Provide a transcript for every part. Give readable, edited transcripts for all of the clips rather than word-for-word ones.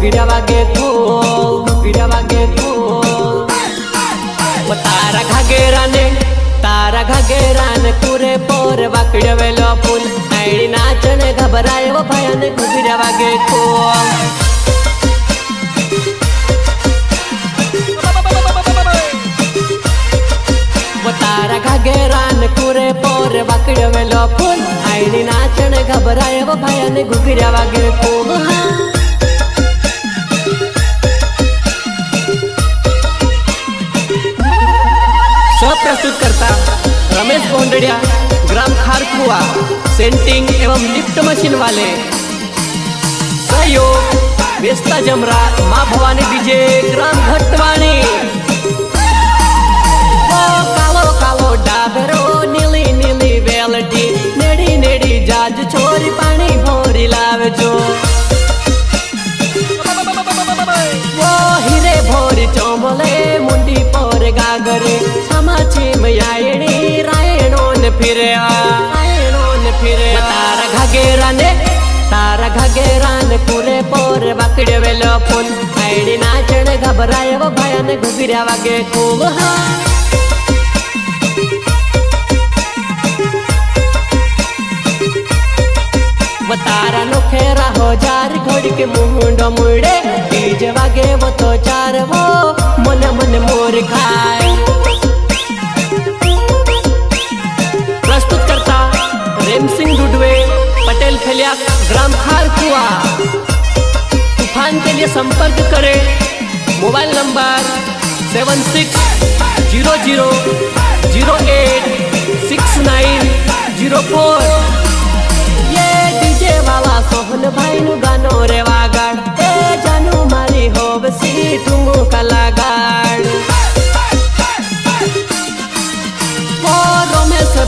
घुगड्या वागे खूप घुगड्या वागे खूप तारा घागेराने कुरे पोर वाकड्या वेलो फूल आईडी नाचने घबराए वो भयाने घुगड्या वागे खूप तारा घागेरान कुरे पोर वाकड्या वेलो फूल आईडी नाचने घबराए वो भयाने घुगड्या वागे खूप प्रस्तुत करता रमेश गोंडड़िया ग्राम खारकुआ सेंटिंग एवं लिफ्ट मशीन वाले सहयोग वेस्ता जमरा माँ भवानी डीजे ग्राम घटवाणी वो कालो कालो डाबरो नीली नीली वेलटी नेड़ी नेड़ी जाज छोरी पानी भोरी लावे जो वो हीरे भोरी चोमले मुंडी पोरे गागरे फिरे तारा घागेराने कुरे पोर वाकड्या वेलो फूल आईडी नाचने घबराए वो भयाने घुगड्या वागे खूप तारा नोखेरा हो जार घोड़ी के मुंडो मुड़े डीजे वागे वो तो चार वो मन मन मोर खाए प्रस्तुत करता रेम सिंह दुडवे पटेल फैलिया ग्राम खारकुआ तूफान के लिए संपर्क करें मोबाइल नंबर 7600086904 ये डीजे वाला सोहन भाई नु गानो रे वागाड़ ए जानू मारी होब सी ठुमु कलागाड़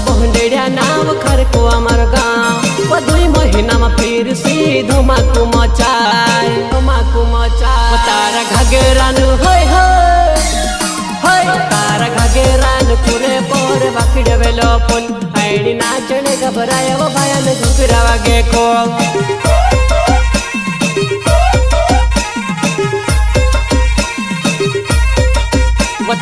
बोंडेड़िया नाव खरको अमर गाँव वो 2 महीना में फिर सी धमाकू मचाए तारा घागेरान होय होय तारा घागेरान कुरे पोर वाकड्या वेलो फूल आईडी नाचने घबराए वो भयाने घुगड्या वागे खूप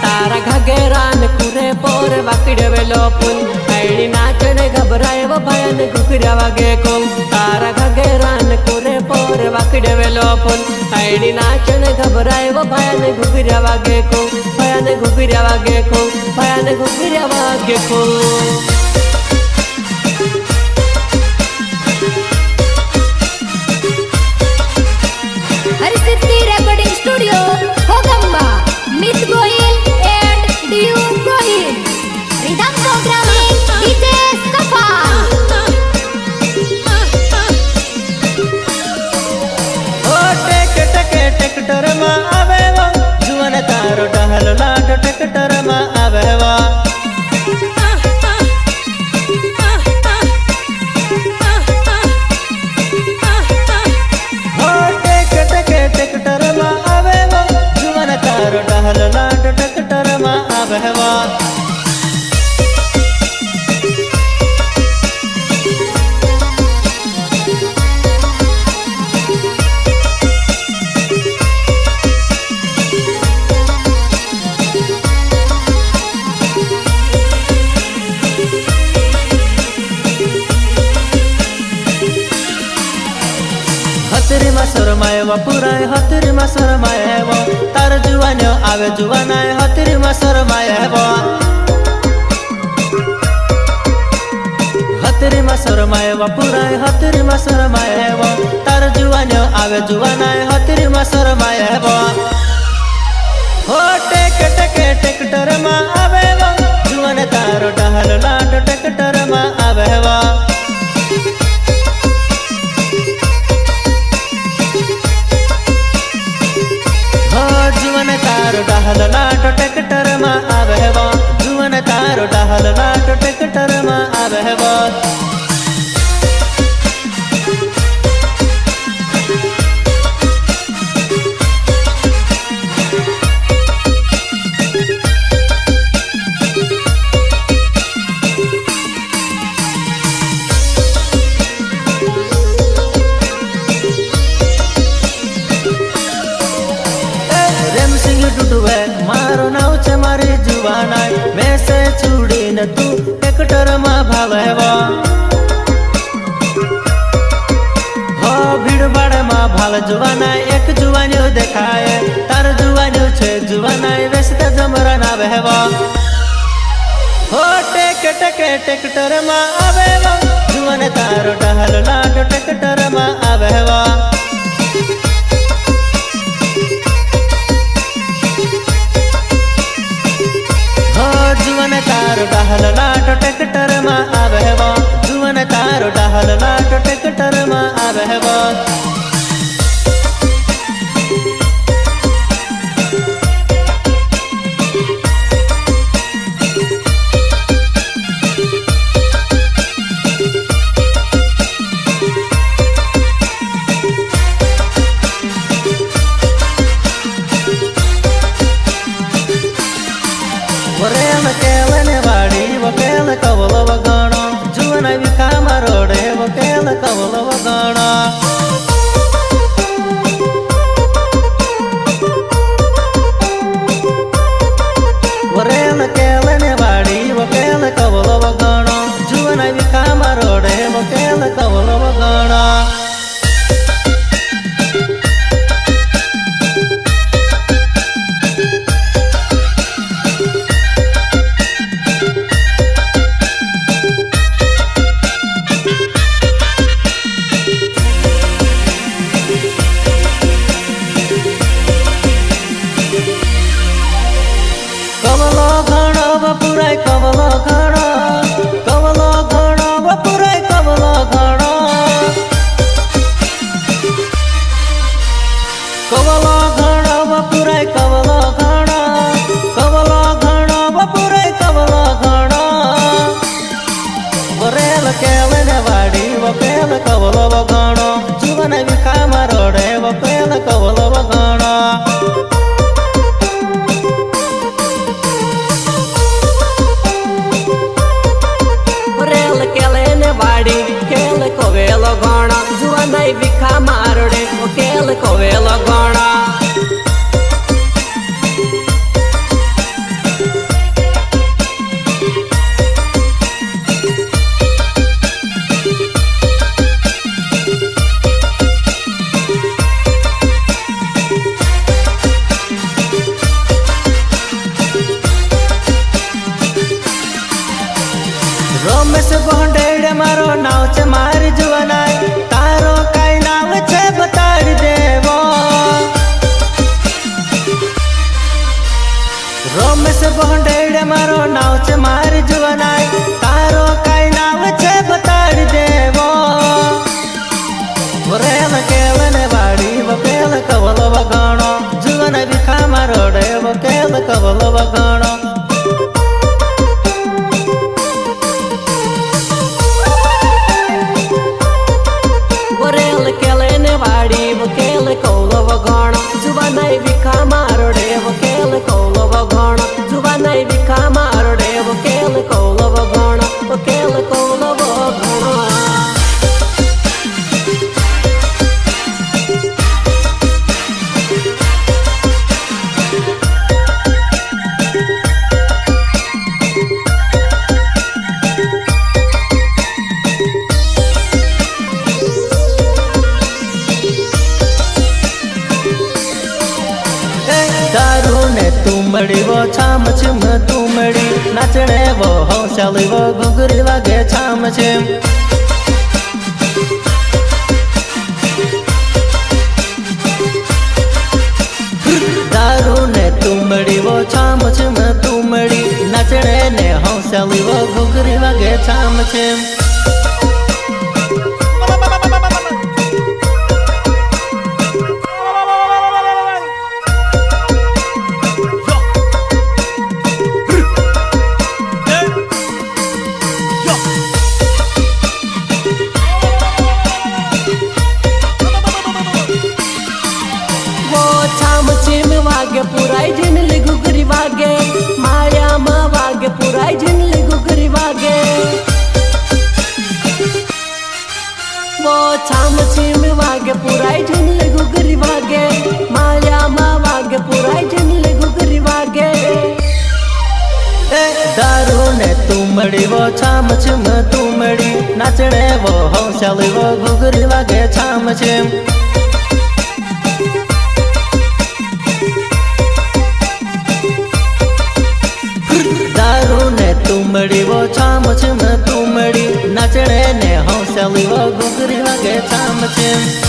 तारा घागेरान कुरे पोर वाकड्या वेलो फूल आईडी नाचने घबराए वो भयाने घुगड्या वागे खूप तारा घागेरान कुरे पोर वाकड्या वेलो फूल आईडी नाचने घबराए वो भयाने घुगड्या वागे खूप भयाने घुगड्या वागे खूप भयाने घुगड्या वागे खूप हरिसिद्धि रेकॉर्डिंग स्टूडियो होगंबा मित Gohil and DU Gohil rhythm programming DJ सफा ओ ट्रैक्टर में आवे वो जुवन तारो टहल लाड ट्रैक्टर में आवे वो ट्रैक्टर में आवे वो जुवन तारो टहल लाड ट्रैक्टर में आवे वो हतरी मासर मायवा पुराय हतरी मासर मायवा तार जुवान आवे जुवानाय हतरी मासर मायवा हतरी मासर मायवा पुराय हतरी मासर मायवा तार जुवान आवे जुवानाय हतरी मासर मायवा हो ट्रैक्टर में आवे वो जुवान तारो टहल लाड ट्रैक्टर में आवे वो जुवन तारो टहल लाड ट्रैक्टर में आवे वो जुवन तारो टहल लाड ट्रैक्टर में आवे वो सिंह डुडवे मारो नाव छे मारी जुवानाय मेसे छुड़ी न तू ट्रेक्टर में भावेवा हो भीड़भाड़ में भाल जुवानाय एक जुवान्यो देखाय तार जुवान्यो छे जुवानाय वेसता जमरा ना बहेवा हो टेक टेक ट्रेक्टर में आवेवा जुवान तारो टहल लाड ट्रेक्टर में आवेवा जुवन तारो डहल लाट ट्रेक्टर में आवेवा जुवन तारो डहल लाट ट्रेक्टर में आवेवा वकेल वाड़ी वकेल कवल वगणो जुवन विखा मरोड़े वकेल कवल वगणो वरेल केल वाड़ी वकेल कवल वगणो जुवन विखा मरोड़े वकेल कवल वगणो पुराय कवलो घणो कवलो घणो पुराय कवलो घणो कवलो घणो पुराय कवलो घणो कवलो घणो पुराय कवलो घणो वरेल केल वाड़ी वकेल कवलो घणो जुवन विखा मरोड़े वकेल कवलो घणो केल कोवेलो गणा जुवानाय विखा मारोड़े केल कोवेलो गणा रमेश गोंडेड़ मारो नाव छे मारी जुवानाय तारो काई नाव छे बताड़ी देवो रमेश गोंडेड़ मारो नाव छे मारी जुवानाय तारो काई नाव छे बताड़ी देवो वरेल केल वाड़ी वकेल कवल वगणो जुवन विखा मरोड़े वकेल कवल वगणो वाड़ी वकेल कौलो वगणो जुवानाय विखा मारोड़े वकेल कौलो वगणो जुवानाय विखा मारोड़े वकेल कौलो वगणो वकेल कौलो वगणो तुमड़ी वो छाम छिम तुमड़ी नाचने वो हौसली वो घुघरी वागे छाम छिम दारू ने तुमड़ी वो छाम छिम तुमड़ी नाचने ने हौसली वो घुघरी वागे छाम छिम वागे पुराई जिनली घुघरी वागे माया मा वागे पुराई जिनली घुघरी वागे तुमड़ी वो छाम छिम तुमड़ी नाचणे वो हौसली वो घुघरी वागे छाम छिम दारू ने तुमड़ी वो छाम छिम तुमड़ी नाचणे ने हौसली वो घुघरी वागे छाम छिम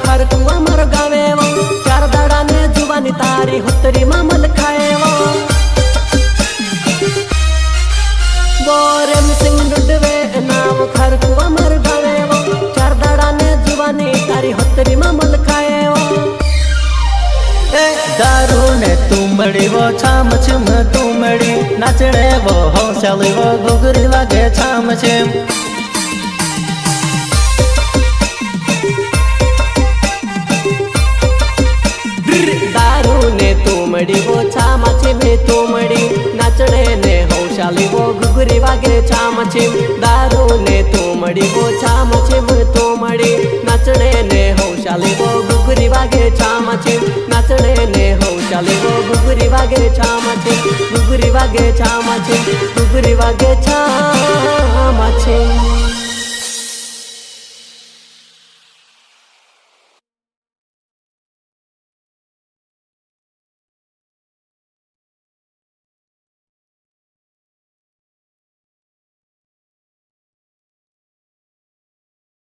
खरकू अमर गावे वो चार दाड़ा ने जुबानी तारी हुतरी मामल खाए वो बोरे सिंह डुडवे नाम खरकू अमर गावे वो चार दाड़ा ने जुबानी तारी हुतरी मामल खाए वो दारू ने तुमड़ी वो छाम छिम तुमड़ी नाचणे वो हौसली वो घुघरी वागे छाम छिम दारू ने तुमड़ी वो छामा छिम तुमड़ी नाचणे ने हौशाली वो घुघरी वागे छाम छिम दारू ने तुमड़ी वो छाम छिम तुमड़ी नाचणे ने हौशाली वो घुघरी वागे छाम छिम नाचणे ने हौशाली वो घुघरी वागे छाम छिम घुघरी वागे छाम छिम घुघरी वागे छाम